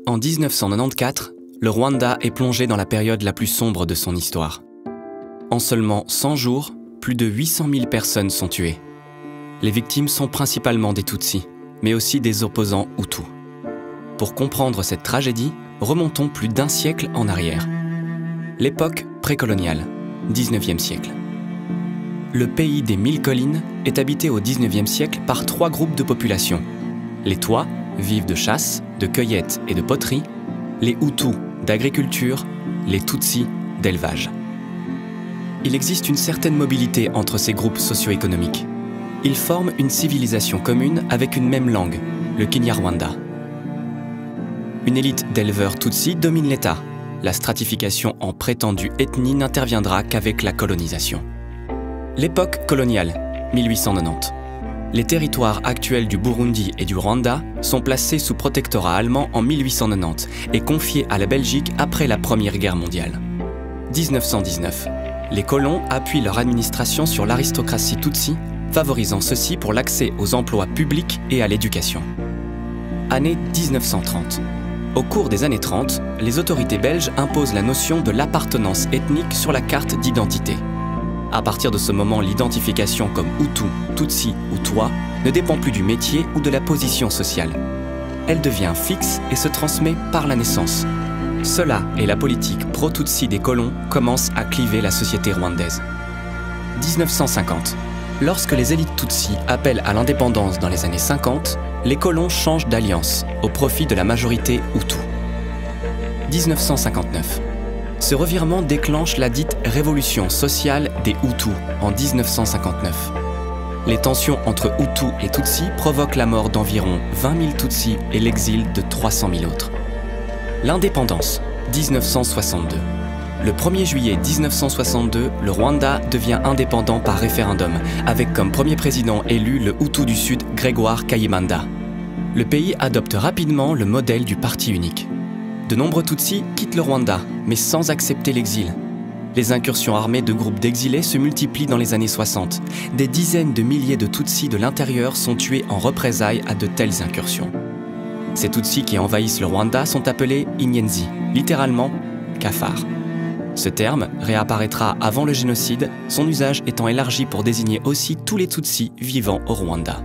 En 1994, le Rwanda est plongé dans la période la plus sombre de son histoire. En seulement 100 jours, plus de 800 000 personnes sont tuées. Les victimes sont principalement des Tutsis, mais aussi des opposants Hutus. Pour comprendre cette tragédie, remontons plus d'un siècle en arrière. L'époque précoloniale, 19e siècle. Le pays des 1000 collines est habité au 19e siècle par 3 groupes de population. Les Twa vivent de chasse, de cueillette et de poterie, les Hutus d'agriculture, les Tutsis d'élevage. Il existe une certaine mobilité entre ces groupes socio-économiques. Ils forment une civilisation commune avec une même langue, le Kinyarwanda. Une élite d'éleveurs Tutsis domine l'État. La stratification en prétendue ethnie n'interviendra qu'avec la colonisation. L'époque coloniale, 1890. Les territoires actuels du Burundi et du Rwanda sont placés sous protectorat allemand en 1890 et confiés à la Belgique après la Première Guerre mondiale. 1919. Les colons appuient leur administration sur l'aristocratie Tutsi, favorisant ceux-ci pour l'accès aux emplois publics et à l'éducation. Année 1930. Au cours des années 30, les autorités belges imposent la notion de l'appartenance ethnique sur la carte d'identité. À partir de ce moment, l'identification comme Hutu, Tutsi ou Twa ne dépend plus du métier ou de la position sociale. Elle devient fixe et se transmet par la naissance. Cela et la politique pro-Tutsi des colons commencent à cliver la société rwandaise. 1950. Lorsque les élites Tutsi appellent à l'indépendance dans les années 50, les colons changent d'alliance au profit de la majorité Hutu. 1959. Ce revirement déclenche la dite révolution sociale des Hutus en 1959. Les tensions entre Hutus et Tutsis provoquent la mort d'environ 20 000 Tutsis et l'exil de 300 000 autres. L'indépendance, 1962. Le 1er juillet 1962, le Rwanda devient indépendant par référendum, avec comme premier président élu le Hutu du Sud, Grégoire Kayibanda. Le pays adopte rapidement le modèle du parti unique. De nombreux Tutsis quittent le Rwanda, mais sans accepter l'exil. Les incursions armées de groupes d'exilés se multiplient dans les années 60. Des dizaines de milliers de Tutsis de l'intérieur sont tués en représailles à de telles incursions. Ces Tutsis qui envahissent le Rwanda sont appelés Inyenzi, littéralement cafards. Ce terme réapparaîtra avant le génocide, son usage étant élargi pour désigner aussi tous les Tutsis vivant au Rwanda.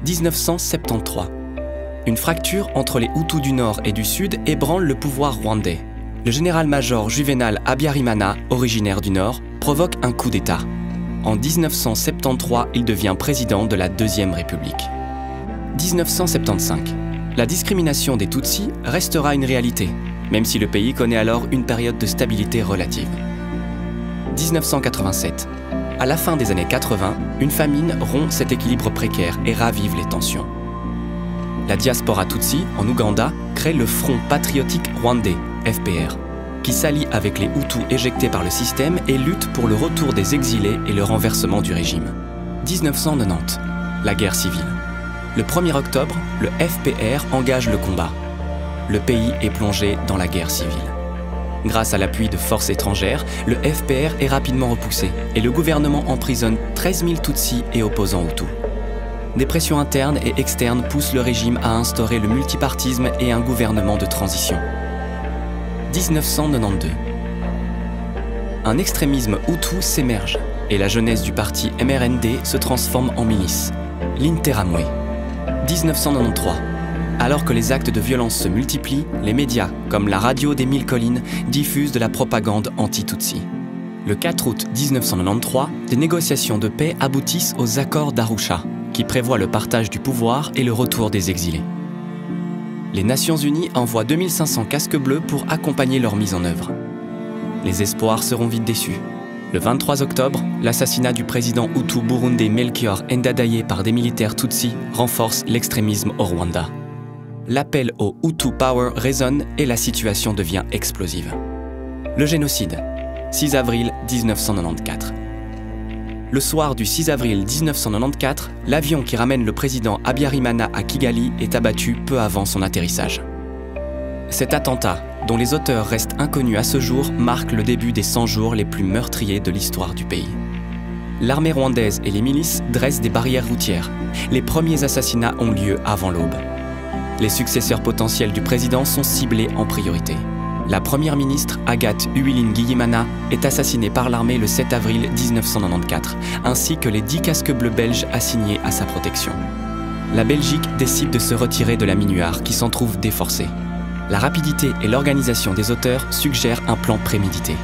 1973. Une fracture entre les Hutus du Nord et du Sud ébranle le pouvoir rwandais. Le général-major Juvénal Habyarimana, originaire du Nord, provoque un coup d'État. En 1973, il devient président de la Deuxième République. 1975. La discrimination des Tutsis restera une réalité, même si le pays connaît alors une période de stabilité relative. 1987. À la fin des années 80, une famine rompt cet équilibre précaire et ravive les tensions. La diaspora Tutsi, en Ouganda, crée le Front patriotique rwandais, FPR, qui s'allie avec les Hutus éjectés par le système et lutte pour le retour des exilés et le renversement du régime. 1990. La guerre civile. Le 1er octobre, le FPR engage le combat. Le pays est plongé dans la guerre civile. Grâce à l'appui de forces étrangères, le FPR est rapidement repoussé et le gouvernement emprisonne 13 000 Tutsis et opposants Hutus. Des pressions internes et externes poussent le régime à instaurer le multipartisme et un gouvernement de transition. 1992. Un extrémisme Hutu s'émerge et la jeunesse du parti MRND se transforme en milice, l'Interahamwe. 1993. Alors que les actes de violence se multiplient, les médias, comme la radio des 1000 collines, diffusent de la propagande anti-Tutsi. Le 4 août 1993, des négociations de paix aboutissent aux accords d'Arusha, qui prévoient le partage du pouvoir et le retour des exilés. Les Nations Unies envoient 2500 casques bleus pour accompagner leur mise en œuvre. Les espoirs seront vite déçus. Le 23 octobre, l'assassinat du président Hutu burundais Melchior Ndadaye par des militaires Tutsis renforce l'extrémisme au Rwanda. L'appel au Hutu Power résonne et la situation devient explosive. Le génocide, 6 avril 1994. Le soir du 6 avril 1994, l'avion qui ramène le président Habyarimana à Kigali est abattu peu avant son atterrissage. Cet attentat, dont les auteurs restent inconnus à ce jour, marque le début des 100 jours les plus meurtriers de l'histoire du pays. L'armée rwandaise et les milices dressent des barrières routières. Les premiers assassinats ont lieu avant l'aube. Les successeurs potentiels du président sont ciblés en priorité. La première ministre, Agathe Uwilingiyimana, est assassinée par l'armée le 7 avril 1994, ainsi que les 10 casques bleus belges assignés à sa protection. La Belgique décide de se retirer de la Minuar qui s'en trouve déforcée. La rapidité et l'organisation des auteurs suggèrent un plan prémédité.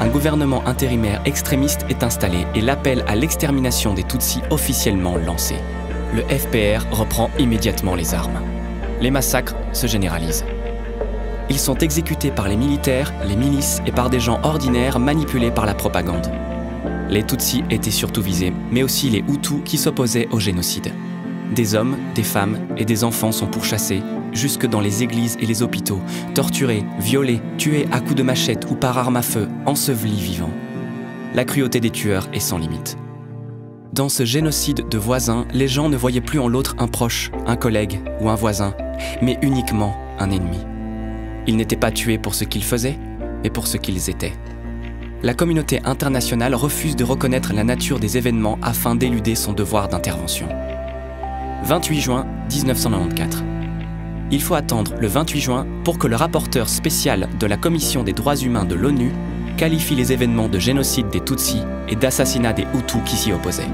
Un gouvernement intérimaire extrémiste est installé et l'appel à l'extermination des Tutsis officiellement lancé. Le FPR reprend immédiatement les armes. Les massacres se généralisent. Ils sont exécutés par les militaires, les milices et par des gens ordinaires manipulés par la propagande. Les Tutsis étaient surtout visés, mais aussi les Hutus qui s'opposaient au génocide. Des hommes, des femmes et des enfants sont pourchassés, jusque dans les églises et les hôpitaux, torturés, violés, tués à coups de machette ou par arme à feu, ensevelis vivants. La cruauté des tueurs est sans limite. Dans ce génocide de voisins, les gens ne voyaient plus en l'autre un proche, un collègue ou un voisin, mais uniquement un ennemi. Ils n'étaient pas tués pour ce qu'ils faisaient, mais pour ce qu'ils étaient. La communauté internationale refuse de reconnaître la nature des événements afin d'éluder son devoir d'intervention. 28 juin 1994. Il faut attendre le 28 juin pour que le rapporteur spécial de la Commission des droits humains de l'ONU qualifie les événements de génocide des Tutsis et d'assassinat des Hutus qui s'y opposaient.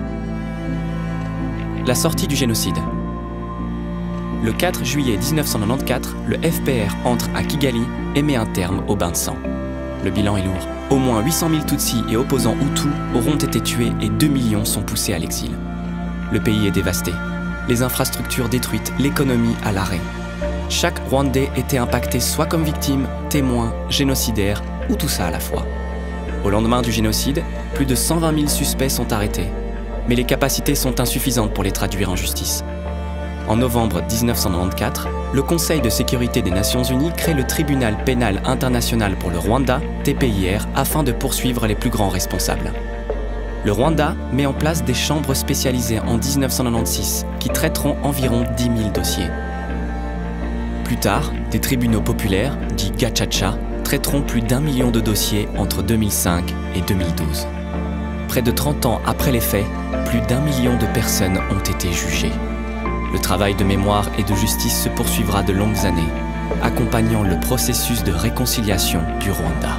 La sortie du génocide. Le 4 juillet 1994, le FPR entre à Kigali et met un terme au bain de sang. Le bilan est lourd. Au moins 800 000 Tutsis et opposants Hutus auront été tués et 2 millions sont poussés à l'exil. Le pays est dévasté. Les infrastructures détruites, l'économie à l'arrêt. Chaque Rwandais était impacté soit comme victime, témoin, génocidaire ou tout ça à la fois. Au lendemain du génocide, plus de 120 000 suspects sont arrêtés. Mais les capacités sont insuffisantes pour les traduire en justice. En novembre 1994, le Conseil de sécurité des Nations Unies crée le Tribunal pénal international pour le Rwanda, TPIR, afin de poursuivre les plus grands responsables. Le Rwanda met en place des chambres spécialisées en 1996 qui traiteront environ 10 000 dossiers. Plus tard, des tribunaux populaires, dits Gacaca, traiteront plus d'1 million de dossiers entre 2005 et 2012. Près de 30 ans après les faits, plus d'1 million de personnes ont été jugées. Le travail de mémoire et de justice se poursuivra de longues années, accompagnant le processus de réconciliation du Rwanda.